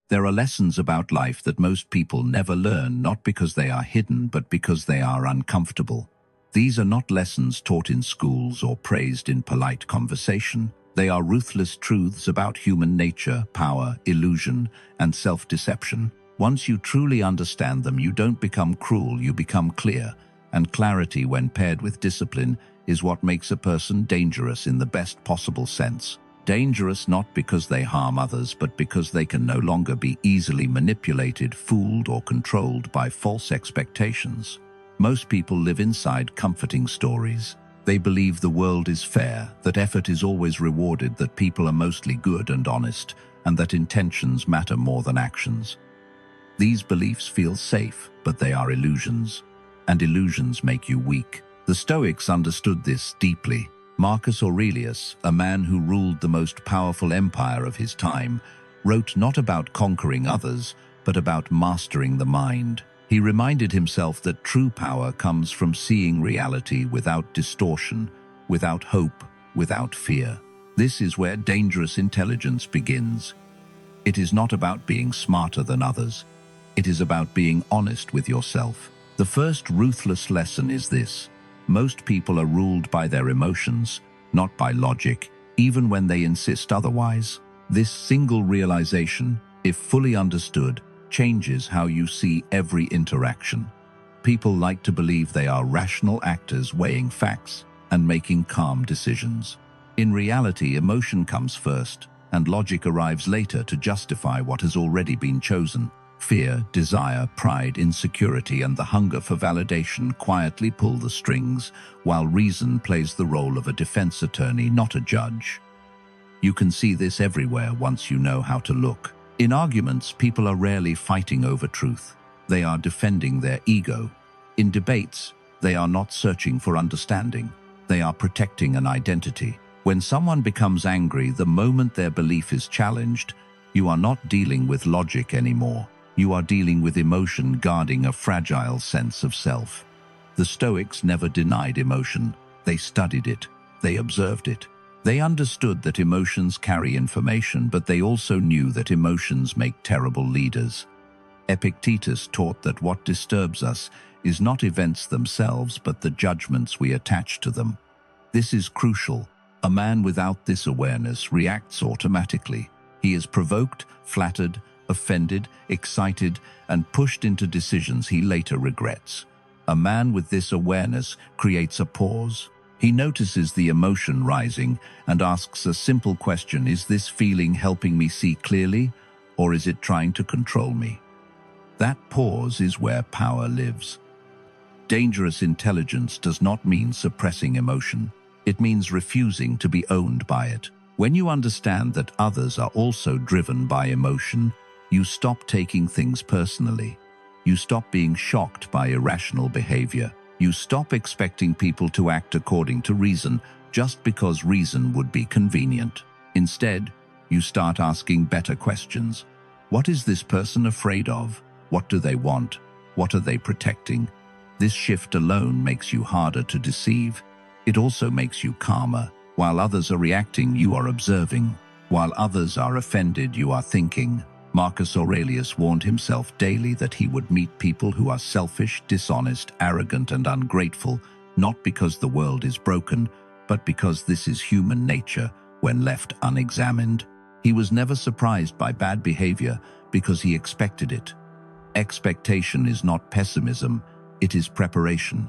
There are lessons about life that most people never learn, not because they are hidden, but because they are uncomfortable. These are not lessons taught in schools or praised in polite conversation. They are ruthless truths about human nature, power, illusion, and self-deception. Once you truly understand them, you don't become cruel, you become clear. And clarity, when paired with discipline, is what makes a person dangerous in the best possible sense. Dangerous not because they harm others, but because they can no longer be easily manipulated, fooled, or controlled by false expectations. Most people live inside comforting stories. They believe the world is fair, that effort is always rewarded, that people are mostly good and honest, and that intentions matter more than actions. These beliefs feel safe, but they are illusions, and illusions make you weak. The Stoics understood this deeply. Marcus Aurelius, a man who ruled the most powerful empire of his time, wrote not about conquering others, but about mastering the mind. He reminded himself that true power comes from seeing reality without distortion, without hope, without fear. This is where dangerous intelligence begins. It is not about being smarter than others. It is about being honest with yourself. The first ruthless lesson is this: most people are ruled by their emotions, not by logic, even when they insist otherwise. This single realization, if fully understood, changes how you see every interaction. People like to believe they are rational actors weighing facts and making calm decisions. In reality, emotion comes first, and logic arrives later to justify what has already been chosen. Fear, desire, pride, insecurity, and the hunger for validation quietly pull the strings, while reason plays the role of a defense attorney, not a judge. You can see this everywhere once you know how to look. In arguments, people are rarely fighting over truth. They are defending their ego. In debates, they are not searching for understanding. They are protecting an identity. When someone becomes angry the moment their belief is challenged, you are not dealing with logic anymore. You are dealing with emotion guarding a fragile sense of self. The Stoics never denied emotion. They studied it. They observed it. They understood that emotions carry information, but they also knew that emotions make terrible leaders. Epictetus taught that what disturbs us is not events themselves, but the judgments we attach to them. This is crucial. A man without this awareness reacts automatically. He is provoked, flattered, offended, excited, and pushed into decisions he later regrets. A man with this awareness creates a pause. He notices the emotion rising and asks a simple question: is this feeling helping me see clearly, or is it trying to control me? That pause is where power lives. Dangerous intelligence does not mean suppressing emotion. It means refusing to be owned by it. When you understand that others are also driven by emotion, you stop taking things personally. You stop being shocked by irrational behavior. You stop expecting people to act according to reason just because reason would be convenient. Instead, you start asking better questions. What is this person afraid of? What do they want? What are they protecting? This shift alone makes you harder to deceive. It also makes you calmer. While others are reacting, you are observing. While others are offended, you are thinking. Marcus Aurelius warned himself daily that he would meet people who are selfish, dishonest, arrogant, and ungrateful, not because the world is broken, but because this is human nature when left unexamined. He was never surprised by bad behavior because he expected it. Expectation is not pessimism, it is preparation.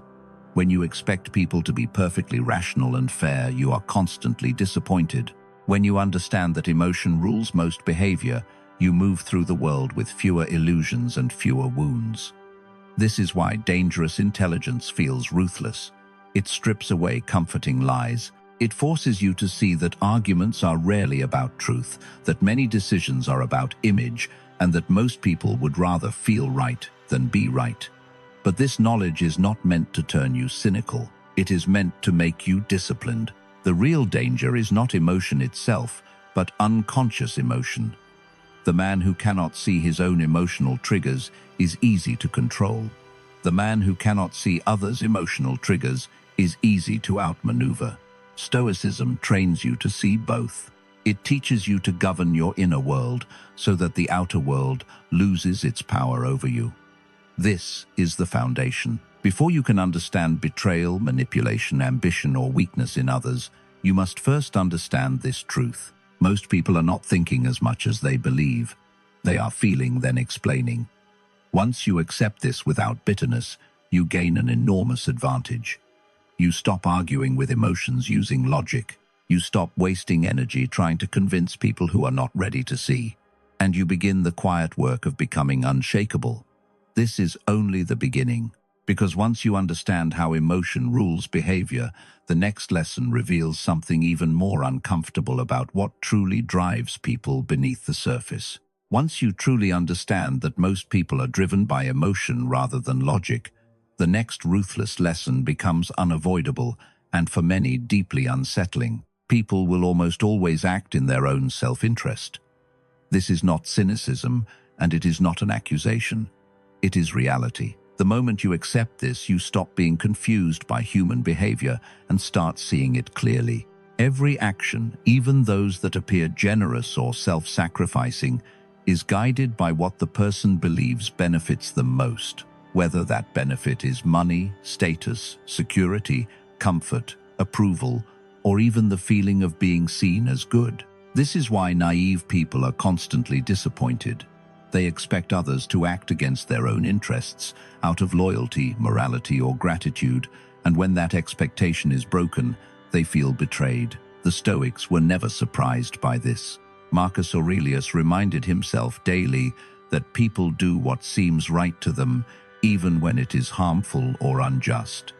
When you expect people to be perfectly rational and fair, you are constantly disappointed. When you understand that emotion rules most behavior, you move through the world with fewer illusions and fewer wounds. This is why dangerous intelligence feels ruthless. It strips away comforting lies. It forces you to see that arguments are rarely about truth, that many decisions are about image, and that most people would rather feel right than be right. But this knowledge is not meant to turn you cynical. It is meant to make you disciplined. The real danger is not emotion itself, but unconscious emotion. The man who cannot see his own emotional triggers is easy to control. The man who cannot see others' emotional triggers is easy to outmaneuver. Stoicism trains you to see both. It teaches you to govern your inner world so that the outer world loses its power over you. This is the foundation. Before you can understand betrayal, manipulation, ambition, or weakness in others, you must first understand this truth. Most people are not thinking as much as they believe. They are feeling, then explaining. Once you accept this without bitterness, you gain an enormous advantage. You stop arguing with emotions using logic. You stop wasting energy trying to convince people who are not ready to see. And you begin the quiet work of becoming unshakable. This is only the beginning, because once you understand how emotion rules behavior, the next lesson reveals something even more uncomfortable about what truly drives people beneath the surface. Once you truly understand that most people are driven by emotion rather than logic, the next ruthless lesson becomes unavoidable and for many deeply unsettling. People will almost always act in their own self-interest. This is not cynicism, and it is not an accusation. It is reality. The moment you accept this, you stop being confused by human behavior and start seeing it clearly. Every action, even those that appear generous or self-sacrificing, is guided by what the person believes benefits them most, whether that benefit is money, status, security, comfort, approval, or even the feeling of being seen as good. This is why naive people are constantly disappointed. They expect others to act against their own interests, out of loyalty, morality, or gratitude, and when that expectation is broken, they feel betrayed. The Stoics were never surprised by this. Marcus Aurelius reminded himself daily that people do what seems right to them, even when it is harmful or unjust.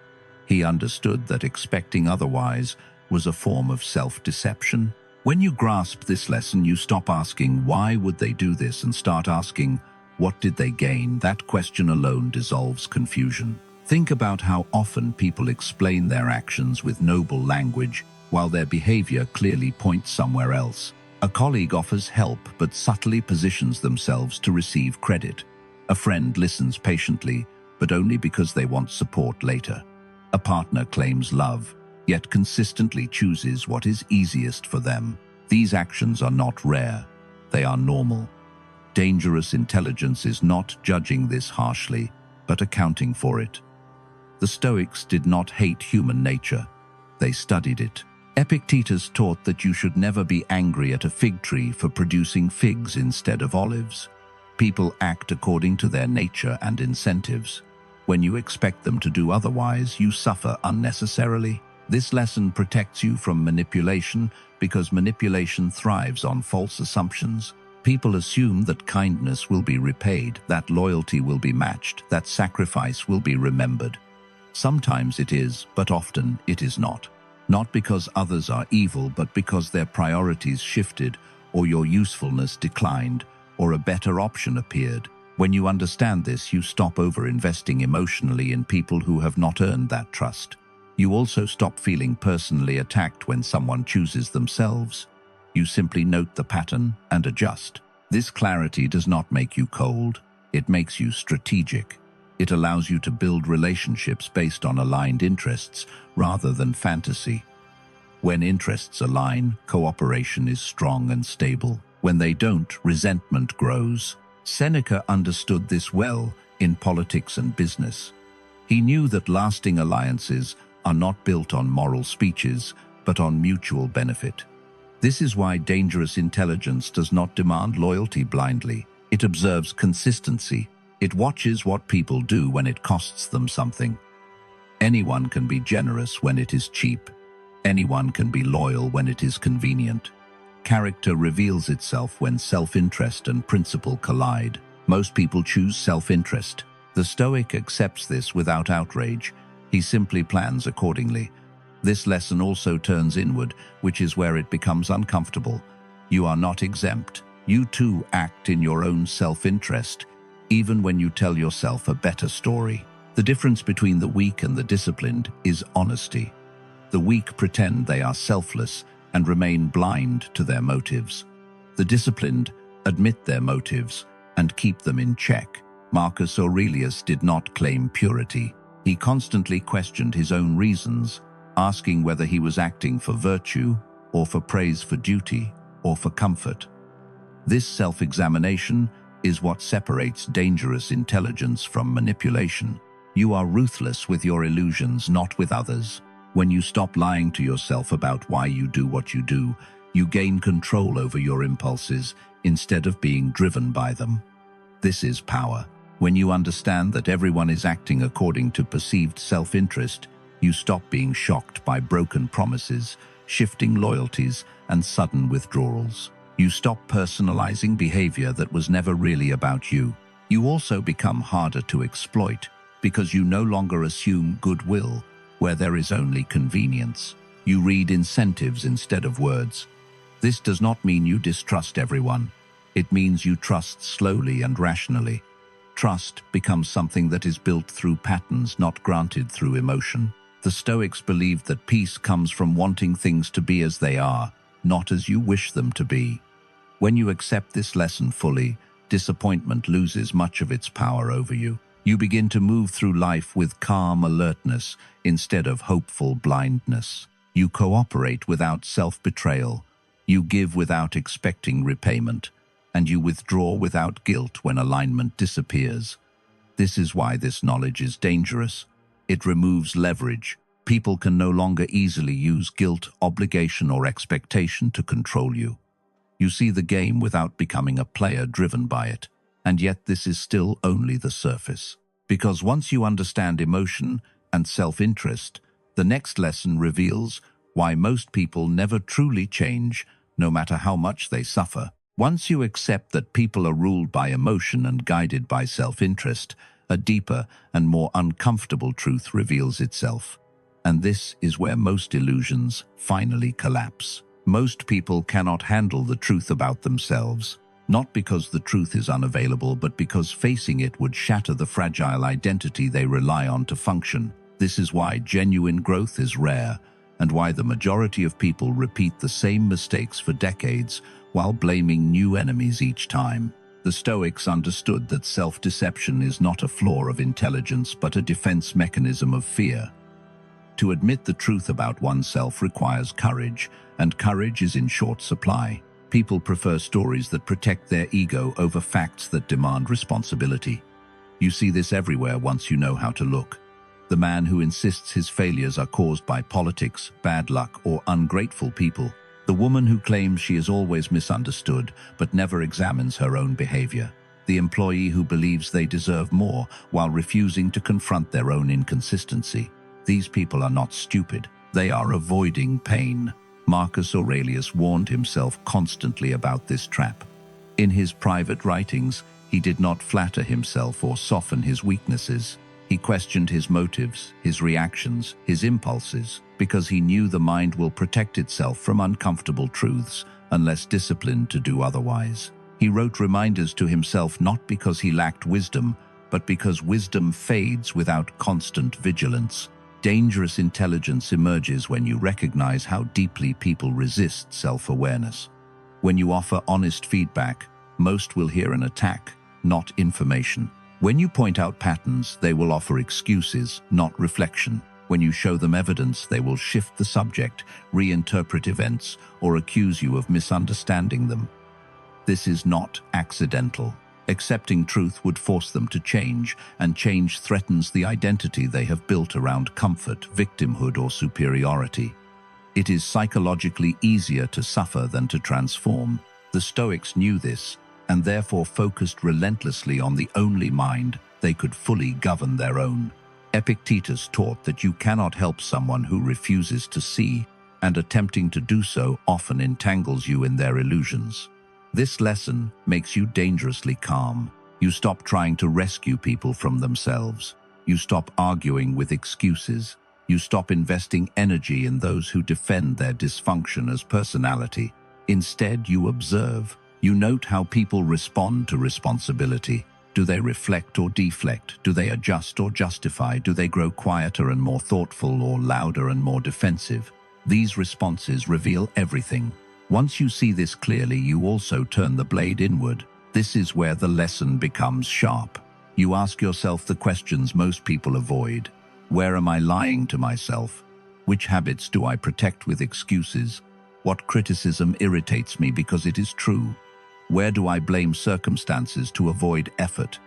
He understood that expecting otherwise was a form of self-deception. When you grasp this lesson, you stop asking, why would they do this, and start asking, what did they gain? That question alone dissolves confusion. Think about how often people explain their actions with noble language, while their behavior clearly points somewhere else. A colleague offers help but subtly positions themselves to receive credit. A friend listens patiently, but only because they want support later. A partner claims love, yet consistently chooses what is easiest for them. These actions are not rare, they are normal. Dangerous intelligence is not judging this harshly, but accounting for it. The Stoics did not hate human nature, they studied it. Epictetus taught that you should never be angry at a fig tree for producing figs instead of olives. People act according to their nature and incentives. When you expect them to do otherwise, you suffer unnecessarily. This lesson protects you from manipulation because manipulation thrives on false assumptions. People assume that kindness will be repaid, that loyalty will be matched, that sacrifice will be remembered. Sometimes it is, but often it is not. Not because others are evil, but because their priorities shifted, or your usefulness declined, or a better option appeared. When you understand this, you stop over-investing emotionally in people who have not earned that trust. You also stop feeling personally attacked when someone chooses themselves. You simply note the pattern and adjust. This clarity does not make you cold. It makes you strategic. It allows you to build relationships based on aligned interests rather than fantasy. When interests align, cooperation is strong and stable. When they don't, resentment grows. Seneca understood this well in politics and business. He knew that lasting alliances are not built on moral speeches, but on mutual benefit. This is why dangerous intelligence does not demand loyalty blindly. It observes consistency. It watches what people do when it costs them something. Anyone can be generous when it is cheap. Anyone can be loyal when it is convenient. Character reveals itself when self-interest and principle collide. Most people choose self-interest. The Stoic accepts this without outrage. He simply plans accordingly. This lesson also turns inward, which is where it becomes uncomfortable. You are not exempt. You too act in your own self-interest, even when you tell yourself a better story. The difference between the weak and the disciplined is honesty. The weak pretend they are selfless and remain blind to their motives. The disciplined admit their motives and keep them in check. Marcus Aurelius did not claim purity. He constantly questioned his own reasons, asking whether he was acting for virtue or for praise for duty or for comfort. This self-examination is what separates dangerous intelligence from manipulation. You are ruthless with your illusions, not with others. When you stop lying to yourself about why you do what you do, you gain control over your impulses instead of being driven by them. This is power. When you understand that everyone is acting according to perceived self-interest, you stop being shocked by broken promises, shifting loyalties, and sudden withdrawals. You stop personalizing behavior that was never really about you. You also become harder to exploit because you no longer assume goodwill where there is only convenience. You read incentives instead of words. This does not mean you distrust everyone. It means you trust slowly and rationally. Trust becomes something that is built through patterns, not granted through emotion. The Stoics believed that peace comes from wanting things to be as they are, not as you wish them to be. When you accept this lesson fully, disappointment loses much of its power over you. You begin to move through life with calm alertness instead of hopeful blindness. You cooperate without self-betrayal. You give without expecting repayment. And you withdraw without guilt when alignment disappears. This is why this knowledge is dangerous. It removes leverage. People can no longer easily use guilt, obligation, or expectation to control you. You see the game without becoming a player driven by it. And yet this is still only the surface. Because once you understand emotion and self-interest, the next lesson reveals why most people never truly change, no matter how much they suffer. Once you accept that people are ruled by emotion and guided by self-interest, a deeper and more uncomfortable truth reveals itself. And this is where most illusions finally collapse. Most people cannot handle the truth about themselves, not because the truth is unavailable, but because facing it would shatter the fragile identity they rely on to function. This is why genuine growth is rare, and why the majority of people repeat the same mistakes for decades while blaming new enemies each time. The Stoics understood that self-deception is not a flaw of intelligence, but a defense mechanism of fear. To admit the truth about oneself requires courage, and courage is in short supply. People prefer stories that protect their ego over facts that demand responsibility. You see this everywhere once you know how to look. The man who insists his failures are caused by politics, bad luck, or ungrateful people. The woman who claims she is always misunderstood but never examines her own behavior. The employee who believes they deserve more while refusing to confront their own inconsistency. These people are not stupid. They are avoiding pain. Marcus Aurelius warned himself constantly about this trap. In his private writings, he did not flatter himself or soften his weaknesses. He questioned his motives, his reactions, his impulses, because he knew the mind will protect itself from uncomfortable truths unless disciplined to do otherwise. He wrote reminders to himself not because he lacked wisdom, but because wisdom fades without constant vigilance. Dangerous intelligence emerges when you recognize how deeply people resist self-awareness. When you offer honest feedback, most will hear an attack, not information. When you point out patterns, they will offer excuses, not reflection. When you show them evidence, they will shift the subject, reinterpret events, or accuse you of misunderstanding them. This is not accidental. Accepting truth would force them to change, and change threatens the identity they have built around comfort, victimhood, or superiority. It is psychologically easier to suffer than to transform. The Stoics knew this, and therefore focused relentlessly on the only mind they could fully govern their own. Epictetus taught that you cannot help someone who refuses to see, and attempting to do so often entangles you in their illusions. This lesson makes you dangerously calm. You stop trying to rescue people from themselves. You stop arguing with excuses. You stop investing energy in those who defend their dysfunction as personality. Instead, you observe. You note how people respond to responsibility. Do they reflect or deflect? Do they adjust or justify? Do they grow quieter and more thoughtful, or louder and more defensive? These responses reveal everything. Once you see this clearly, you also turn the blade inward. This is where the lesson becomes sharp. You ask yourself the questions most people avoid. Where am I lying to myself? Which habits do I protect with excuses? What criticism irritates me because it is true? Where do I blame circumstances to avoid effort?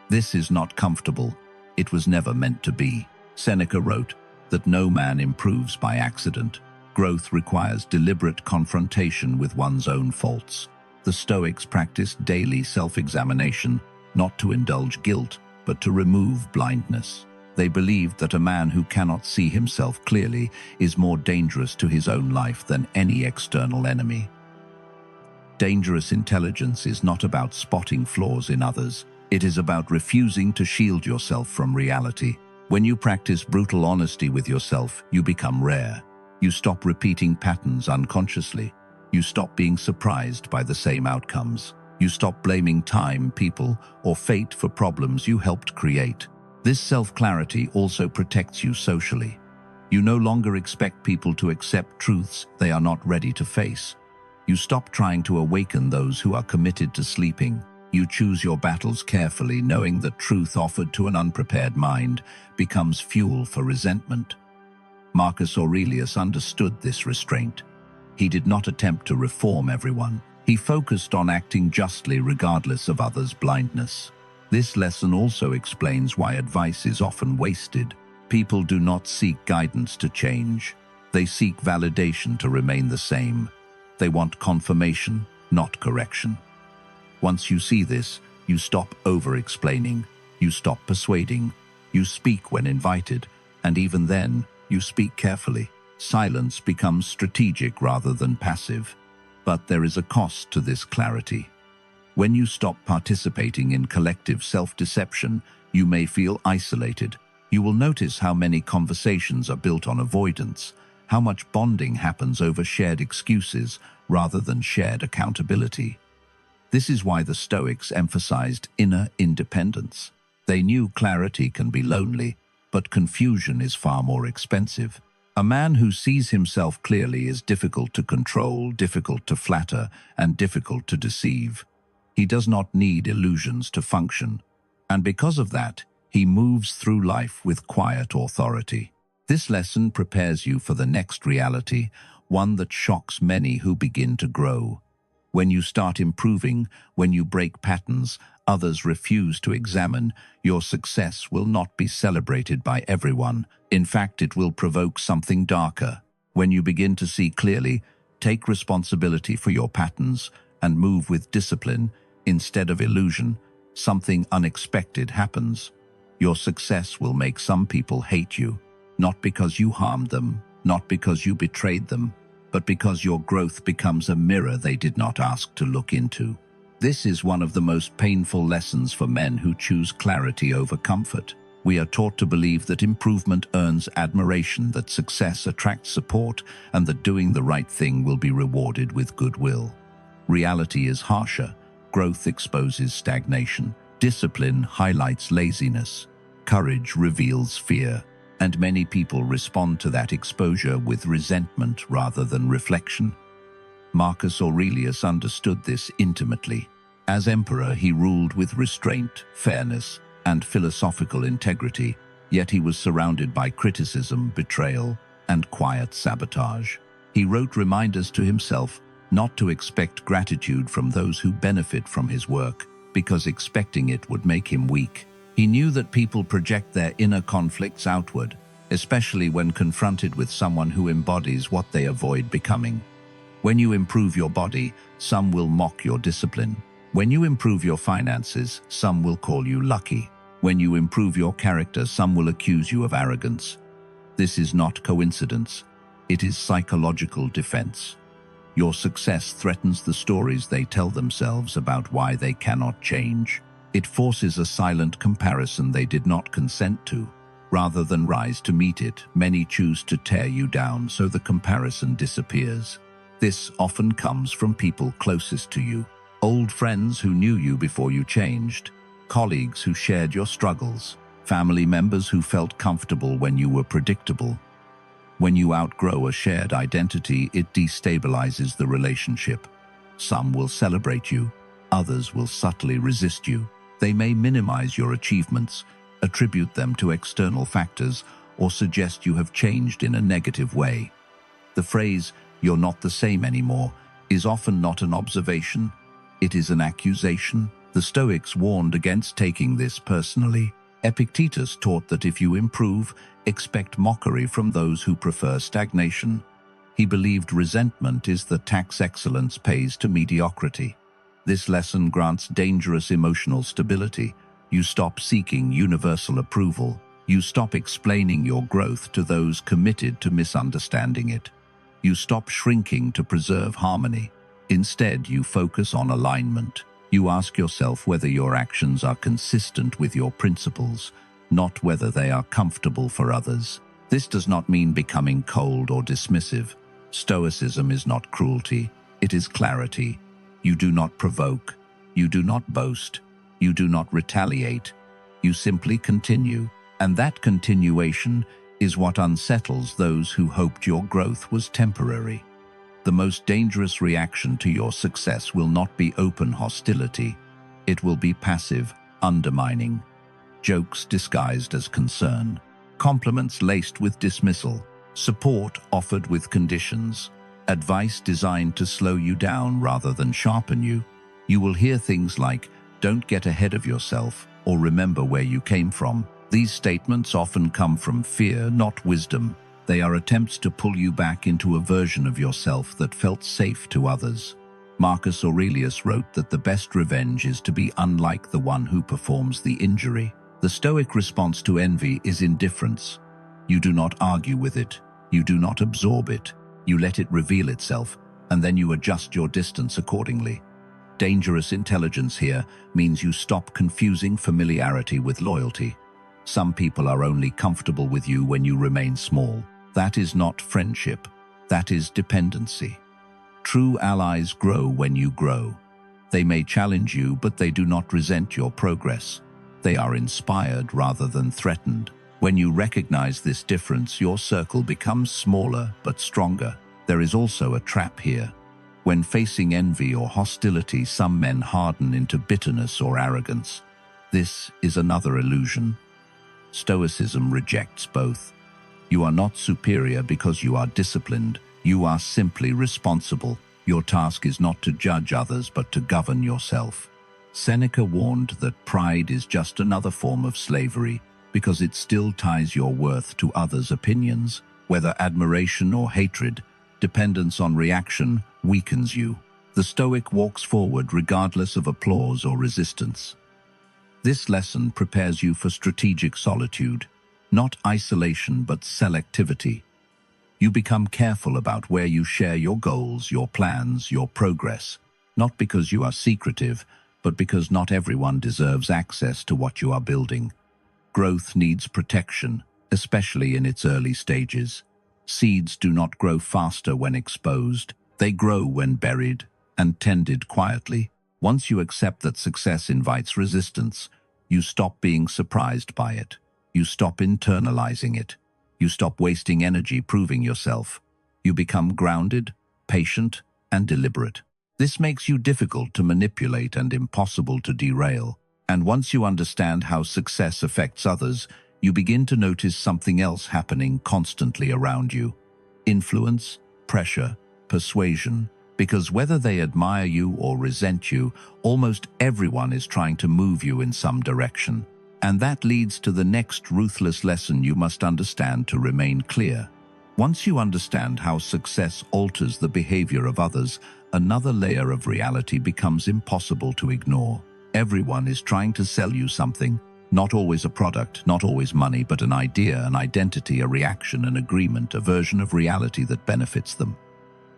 This is not comfortable. It was never meant to be. Seneca wrote that no man improves by accident. Growth requires deliberate confrontation with one's own faults. The Stoics practiced daily self-examination, not to indulge guilt, but to remove blindness. They believed that a man who cannot see himself clearly is more dangerous to his own life than any external enemy. Dangerous intelligence is not about spotting flaws in others. It is about refusing to shield yourself from reality. When you practice brutal honesty with yourself, you become rare. You stop repeating patterns unconsciously. You stop being surprised by the same outcomes. You stop blaming time, people, or fate for problems you helped create. This self-clarity also protects you socially. You no longer expect people to accept truths they are not ready to face. You stop trying to awaken those who are committed to sleeping. You choose your battles carefully, knowing that truth offered to an unprepared mind becomes fuel for resentment. Marcus Aurelius understood this restraint. He did not attempt to reform everyone. He focused on acting justly regardless of others' blindness. This lesson also explains why advice is often wasted. People do not seek guidance to change. They seek validation to remain the same. They want confirmation, not correction. Once you see this, you stop over-explaining. You stop persuading. You speak when invited, and even then, you speak carefully. Silence becomes strategic rather than passive. But there is a cost to this clarity. When you stop participating in collective self-deception, you may feel isolated. You will notice how many conversations are built on avoidance, how much bonding happens over shared excuses rather than shared accountability. This is why the Stoics emphasized inner independence. They knew clarity can be lonely, but confusion is far more expensive. A man who sees himself clearly is difficult to control, difficult to flatter, and difficult to deceive. He does not need illusions to function, and because of that, he moves through life with quiet authority. This lesson prepares you for the next reality, one that shocks many who begin to grow. When you start improving, when you break patterns others refuse to examine, your success will not be celebrated by everyone. In fact, it will provoke something darker. When you begin to see clearly, take responsibility for your patterns, and move with discipline, instead of illusion, something unexpected happens. Your success will make some people hate you, not because you harmed them, not because you betrayed them, but because your growth becomes a mirror they did not ask to look into. This is one of the most painful lessons for men who choose clarity over comfort. We are taught to believe that improvement earns admiration, that success attracts support, and that doing the right thing will be rewarded with goodwill. Reality is harsher. Growth exposes stagnation. Discipline highlights laziness. Courage reveals fear. And many people respond to that exposure with resentment rather than reflection. Marcus Aurelius understood this intimately. As emperor, he ruled with restraint, fairness, and philosophical integrity, yet he was surrounded by criticism, betrayal, and quiet sabotage. He wrote reminders to himself not to expect gratitude from those who benefit from his work, because expecting it would make him weak. He knew that people project their inner conflicts outward, especially when confronted with someone who embodies what they avoid becoming. When you improve your body, some will mock your discipline. When you improve your finances, some will call you lucky. When you improve your character, some will accuse you of arrogance. This is not coincidence. It is psychological defense. Your success threatens the stories they tell themselves about why they cannot change. It forces a silent comparison they did not consent to. Rather than rise to meet it, many choose to tear you down so the comparison disappears. This often comes from people closest to you. Old friends who knew you before you changed. Colleagues who shared your struggles. Family members who felt comfortable when you were predictable. When you outgrow a shared identity, it destabilizes the relationship. Some will celebrate you. Others will subtly resist you. They may minimize your achievements, attribute them to external factors, or suggest you have changed in a negative way. The phrase, "You're not the same anymore," is often not an observation, it is an accusation. The Stoics warned against taking this personally. Epictetus taught that if you improve, expect mockery from those who prefer stagnation. He believed resentment is the tax excellence pays to mediocrity. This lesson grants dangerous emotional stability. You stop seeking universal approval. You stop explaining your growth to those committed to misunderstanding it. You stop shrinking to preserve harmony. Instead, you focus on alignment. You ask yourself whether your actions are consistent with your principles, not whether they are comfortable for others. This does not mean becoming cold or dismissive. Stoicism is not cruelty, it is clarity. You do not provoke, you do not boast, you do not retaliate. You simply continue, and that continuation is what unsettles those who hoped your growth was temporary. The most dangerous reaction to your success will not be open hostility. It will be passive, undermining. Jokes disguised as concern. Compliments laced with dismissal. Support offered with conditions. Advice designed to slow you down rather than sharpen you. You will hear things like, "Don't get ahead of yourself," or "Remember where you came from." These statements often come from fear, not wisdom. They are attempts to pull you back into a version of yourself that felt safe to others. Marcus Aurelius wrote that the best revenge is to be unlike the one who performs the injury. The Stoic response to envy is indifference. You do not argue with it. You do not absorb it. You let it reveal itself, and then you adjust your distance accordingly. Dangerous intelligence here means you stop confusing familiarity with loyalty. Some people are only comfortable with you when you remain small. That is not friendship. That is dependency. True allies grow when you grow. They may challenge you, but they do not resent your progress. They are inspired rather than threatened. When you recognize this difference, your circle becomes smaller but stronger. There is also a trap here. When facing envy or hostility, some men harden into bitterness or arrogance. This is another illusion. Stoicism rejects both. You are not superior because you are disciplined. You are simply responsible. Your task is not to judge others, but to govern yourself. Seneca warned that pride is just another form of slavery because it still ties your worth to others' opinions. Whether admiration or hatred, dependence on reaction weakens you. The Stoic walks forward regardless of applause or resistance. This lesson prepares you for strategic solitude, not isolation but selectivity. You become careful about where you share your goals, your plans, your progress, not because you are secretive, but because not everyone deserves access to what you are building. Growth needs protection, especially in its early stages. Seeds do not grow faster when exposed. They grow when buried and tended quietly. Once you accept that success invites resistance, you stop being surprised by it. You stop internalizing it. You stop wasting energy proving yourself. You become grounded, patient, and deliberate. This makes you difficult to manipulate and impossible to derail. And once you understand how success affects others, you begin to notice something else happening constantly around you. Influence, pressure, persuasion. Because whether they admire you or resent you, almost everyone is trying to move you in some direction. And that leads to the next ruthless lesson you must understand to remain clear. Once you understand how success alters the behavior of others, another layer of reality becomes impossible to ignore. Everyone is trying to sell you something, not always a product, not always money, but an idea, an identity, a reaction, an agreement, a version of reality that benefits them.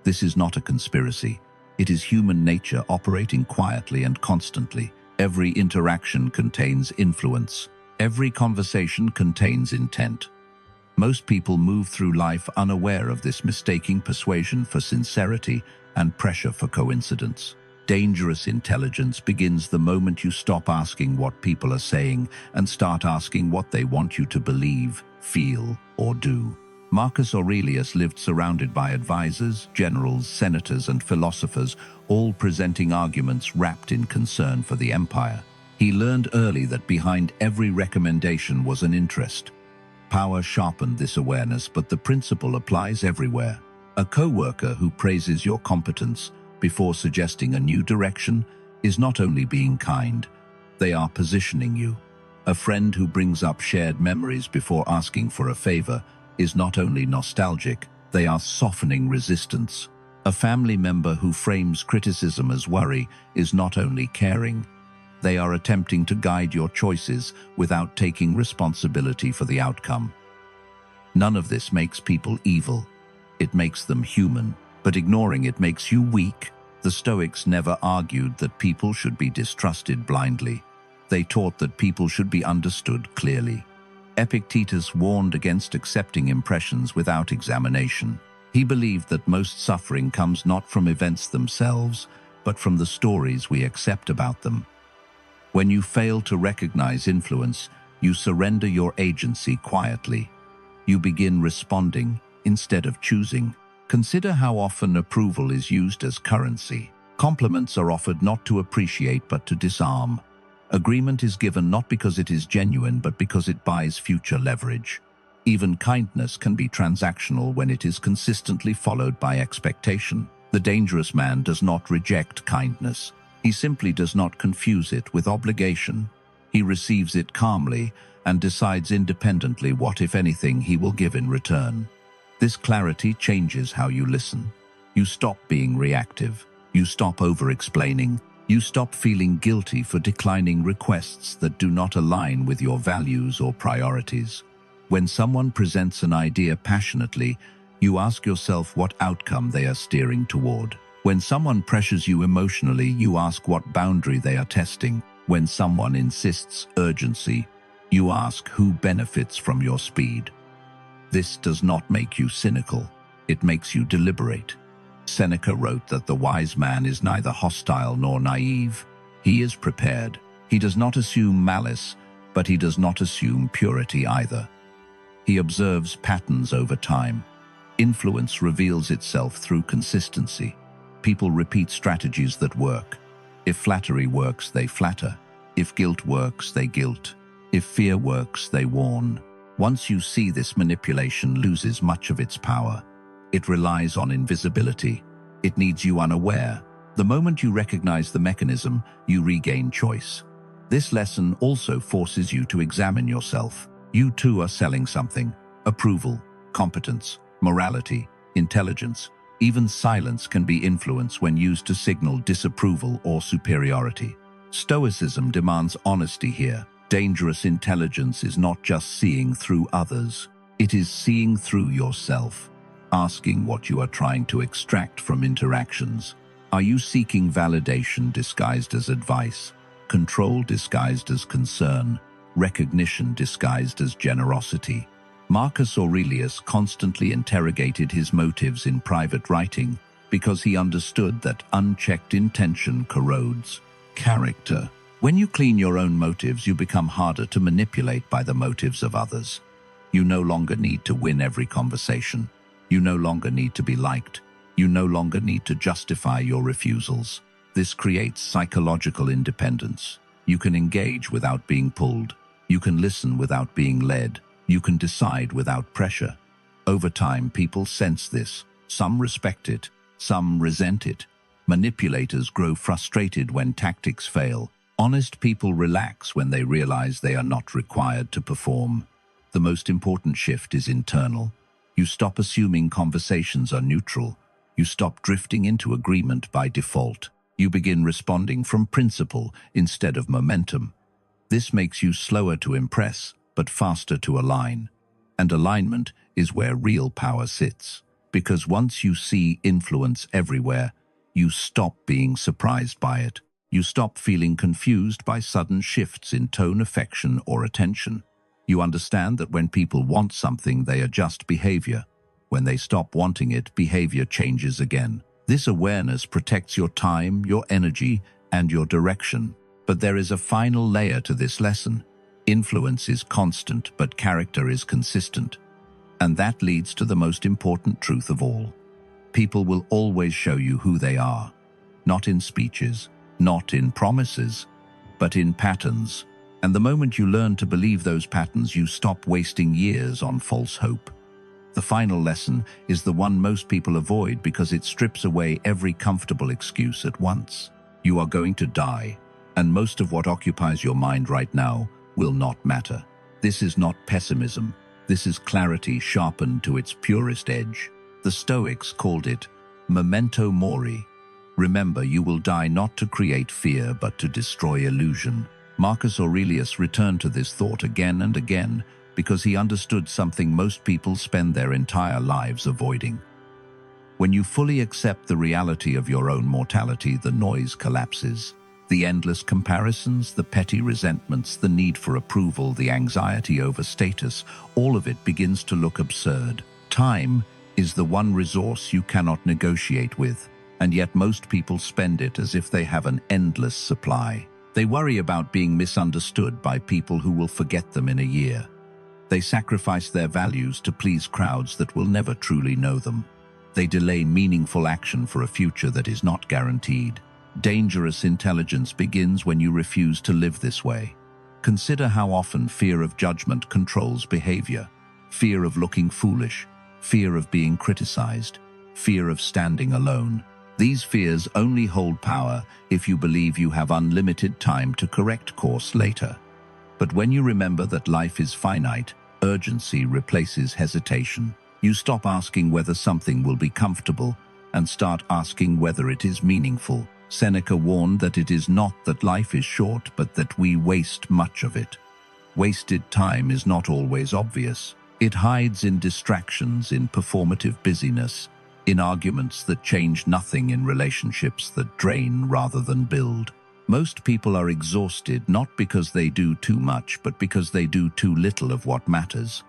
This is not a conspiracy. It is human nature operating quietly and constantly. Every interaction contains influence. Every conversation contains intent. Most people move through life unaware of this, mistaking persuasion for sincerity and pressure for coincidence. Dangerous intelligence begins the moment you stop asking what people are saying and start asking what they want you to believe, feel, or do. Marcus Aurelius lived surrounded by advisors, generals, senators, and philosophers, all presenting arguments wrapped in concern for the empire. He learned early that behind every recommendation was an interest. Power sharpened this awareness, but the principle applies everywhere. A co-worker who praises your competence before suggesting a new direction is not only being kind, they are positioning you. A friend who brings up shared memories before asking for a favor is not only nostalgic, they are softening resistance. A family member who frames criticism as worry is not only caring, they are attempting to guide your choices without taking responsibility for the outcome. None of this makes people evil. It makes them human, but ignoring it makes you weak. The Stoics never argued that people should be distrusted blindly. They taught that people should be understood clearly. Epictetus warned against accepting impressions without examination. He believed that most suffering comes not from events themselves, but from the stories we accept about them. When you fail to recognize influence, you surrender your agency quietly. You begin responding instead of choosing. Consider how often approval is used as currency. Compliments are offered not to appreciate but to disarm. Agreement is given not because it is genuine but because it buys future leverage. Even kindness can be transactional when it is consistently followed by expectation. The dangerous man does not reject kindness. He simply does not confuse it with obligation. He receives it calmly and decides independently what, if anything, he will give in return. This clarity changes how you listen. You stop being reactive. You stop over-explaining. You stop feeling guilty for declining requests that do not align with your values or priorities. When someone presents an idea passionately, you ask yourself what outcome they are steering toward. When someone pressures you emotionally, you ask what boundary they are testing. When someone insists urgency, you ask who benefits from your speed. This does not make you cynical. It makes you deliberate. Seneca wrote that the wise man is neither hostile nor naive. He is prepared. He does not assume malice, but he does not assume purity either. He observes patterns over time. Influence reveals itself through consistency. People repeat strategies that work. If flattery works, they flatter. If guilt works, they guilt. If fear works, they warn. Once you see this, manipulation loses much of its power. It relies on invisibility. It needs you unaware. The moment you recognize the mechanism, you regain choice. This lesson also forces you to examine yourself. You too are selling something: approval, competence, morality, intelligence. Even silence can be influence when used to signal disapproval or superiority. Stoicism demands honesty here. Dangerous intelligence is not just seeing through others. It is seeing through yourself, asking what you are trying to extract from interactions. Are you seeking validation disguised as advice, control disguised as concern, recognition disguised as generosity? Marcus Aurelius constantly interrogated his motives in private writing because he understood that unchecked intention corrodes character. When you clean your own motives, you become harder to manipulate by the motives of others. You no longer need to win every conversation. You no longer need to be liked. You no longer need to justify your refusals. This creates psychological independence. You can engage without being pulled. You can listen without being led. You can decide without pressure. Over time, people sense this. Some respect it. Some resent it. Manipulators grow frustrated when tactics fail. Honest people relax when they realize they are not required to perform. The most important shift is internal. You stop assuming conversations are neutral. You stop drifting into agreement by default. You begin responding from principle instead of momentum. This makes you slower to impress, but faster to align. And alignment is where real power sits. Because once you see influence everywhere, you stop being surprised by it. You stop feeling confused by sudden shifts in tone, affection, or attention. You understand that when people want something, they adjust behavior. When they stop wanting it, behavior changes again. This awareness protects your time, your energy, and your direction. But there is a final layer to this lesson. Influence is constant, but character is consistent. And that leads to the most important truth of all. People will always show you who they are, not in speeches, not in promises, but in patterns. And the moment you learn to believe those patterns, you stop wasting years on false hope. The final lesson is the one most people avoid because it strips away every comfortable excuse at once. You are going to die, and most of what occupies your mind right now will not matter. This is not pessimism. This is clarity sharpened to its purest edge. The Stoics called it memento mori. Remember, you will die not to create fear, but to destroy illusion. Marcus Aurelius returned to this thought again and again because he understood something most people spend their entire lives avoiding. When you fully accept the reality of your own mortality, the noise collapses. The endless comparisons, the petty resentments, the need for approval, the anxiety over status, all of it begins to look absurd. Time is the one resource you cannot negotiate with, and yet most people spend it as if they have an endless supply. They worry about being misunderstood by people who will forget them in a year. They sacrifice their values to please crowds that will never truly know them. They delay meaningful action for a future that is not guaranteed. Dangerous intelligence begins when you refuse to live this way. Consider how often fear of judgment controls behavior. Fear of looking foolish, fear of being criticized, fear of standing alone. These fears only hold power if you believe you have unlimited time to correct course later. But when you remember that life is finite, urgency replaces hesitation. You stop asking whether something will be comfortable and start asking whether it is meaningful. Seneca warned that it is not that life is short, but that we waste much of it. Wasted time is not always obvious. It hides in distractions, in performative busyness, in arguments that change nothing, in relationships that drain rather than build. Most people are exhausted not because they do too much, but because they do too little of what matters.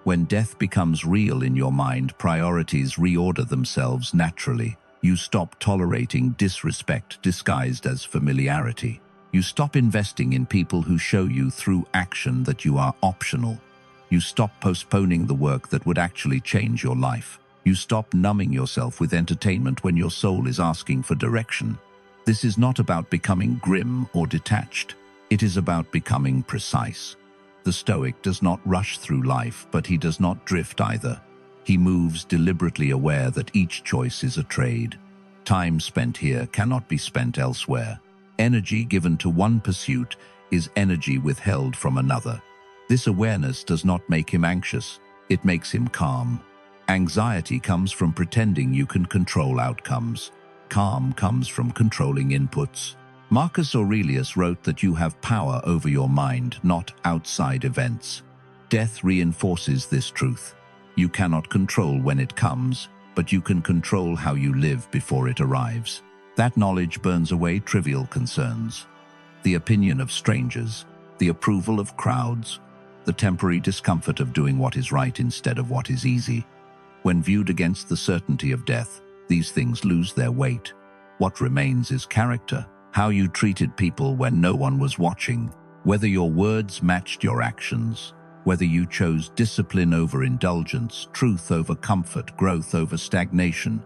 When death becomes real in your mind, priorities reorder themselves naturally. You stop tolerating disrespect disguised as familiarity. You stop investing in people who show you through action that you are optional. You stop postponing the work that would actually change your life. You stop numbing yourself with entertainment when your soul is asking for direction. This is not about becoming grim or detached. It is about becoming precise. The Stoic does not rush through life, but he does not drift either. He moves deliberately, aware that each choice is a trade. Time spent here cannot be spent elsewhere. Energy given to one pursuit is energy withheld from another. This awareness does not make him anxious, it makes him calm. Anxiety comes from pretending you can control outcomes. Calm comes from controlling inputs. Marcus Aurelius wrote that you have power over your mind, not outside events. Death reinforces this truth. You cannot control when it comes, but you can control how you live before it arrives. That knowledge burns away trivial concerns. The opinion of strangers, the approval of crowds, the temporary discomfort of doing what is right instead of what is easy. When viewed against the certainty of death, these things lose their weight. What remains is character, how you treated people when no one was watching, whether your words matched your actions, whether you chose discipline over indulgence, truth over comfort, growth over stagnation.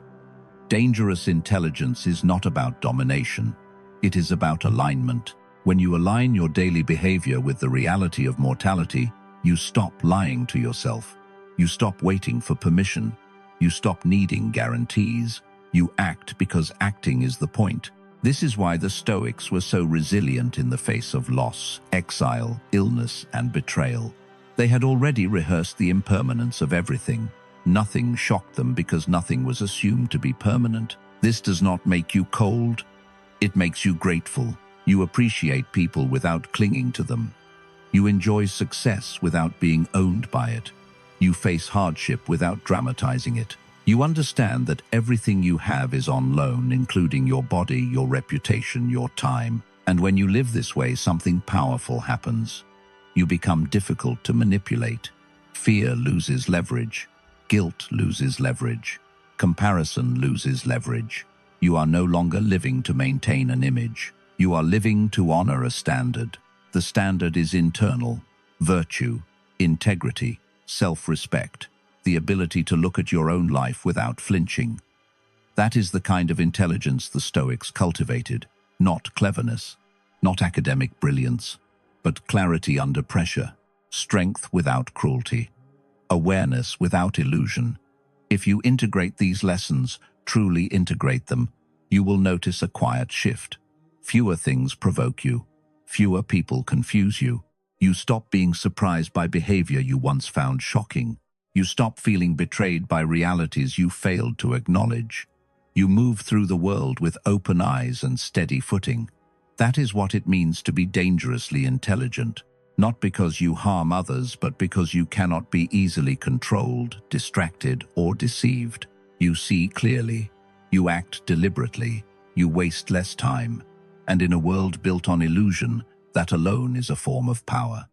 Dangerous intelligence is not about domination. It is about alignment. When you align your daily behavior with the reality of mortality, you stop lying to yourself. You stop waiting for permission. You stop needing guarantees. You act because acting is the point. This is why the Stoics were so resilient in the face of loss, exile, illness, and betrayal. They had already rehearsed the impermanence of everything. Nothing shocked them because nothing was assumed to be permanent. This does not make you cold. It makes you grateful. You appreciate people without clinging to them. You enjoy success without being owned by it. You face hardship without dramatizing it. You understand that everything you have is on loan, including your body, your reputation, your time. And when you live this way, something powerful happens. You become difficult to manipulate. Fear loses leverage. Guilt loses leverage. Comparison loses leverage. You are no longer living to maintain an image. You are living to honor a standard. The standard is internal: virtue, integrity, self-respect, the ability to look at your own life without flinching. That is the kind of intelligence the Stoics cultivated, not cleverness, not academic brilliance, but clarity under pressure, strength without cruelty. Awareness without illusion. If you integrate these lessons, truly integrate them, you will notice a quiet shift. Fewer things provoke you. Fewer people confuse you. You stop being surprised by behavior you once found shocking. You stop feeling betrayed by realities you failed to acknowledge. You move through the world with open eyes and steady footing. That is what it means to be dangerously intelligent. Not because you harm others, but because you cannot be easily controlled, distracted, or deceived. You see clearly. You act deliberately. You waste less time. And in a world built on illusion, that alone is a form of power.